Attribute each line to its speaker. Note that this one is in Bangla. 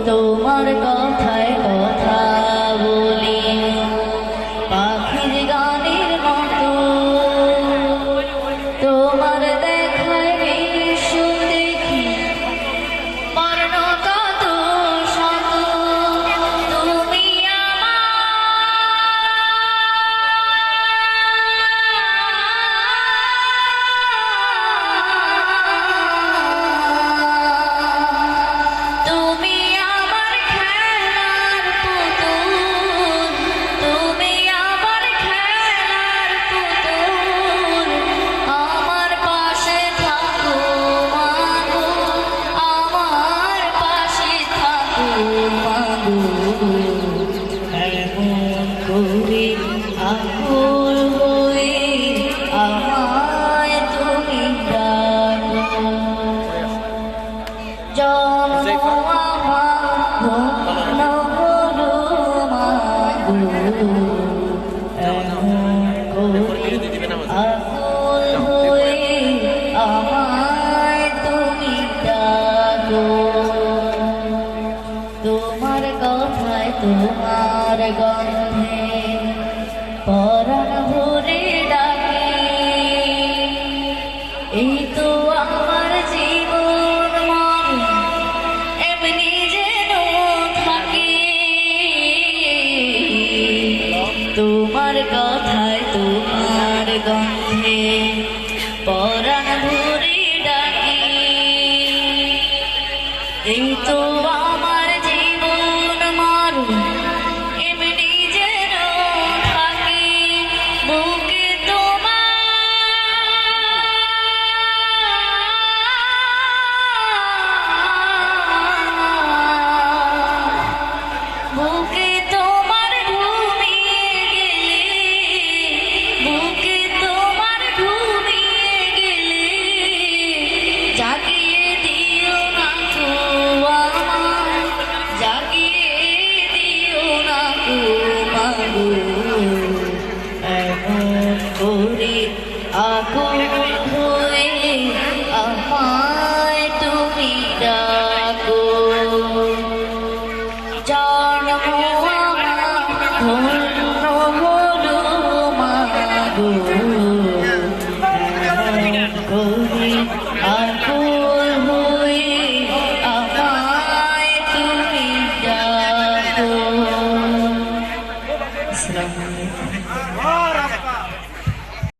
Speaker 1: তোমার কথায় কথা বলি পাখির গানের মতো, তোমার দেখায় বিশ্ব দেখি বর্ণ কত শত। তুমি আকুল হয়ে আমায় তুমি ডাকো, জন্ম আমার হলো মাগো, আকুল হয়ে আমায় তুমি ডাকো। তোমার কথায় তোমার গন্ধে পরাণ ভরে ডাকে, এই তো আমার জীবন মন এমনি যেন থাকে। তোমার কথায় তোমার গন্ধে পরাণ ভরে ডাকে, এই তো আমার জীবন মন এমনি যেন থাকে। বুকে তোমার বুকে তোমার ঘুমিয়ে গেলে, বুকে তোমার ঘুমিয়ে গেলে জাগিয়ে দিও না গো আমায়, জাগিয়ে দিও না গো মাগো, এমন করে আকুল হয়ে আমায় তুমি ডাকো। জন্ম আমার ধন্য হলো মাগো।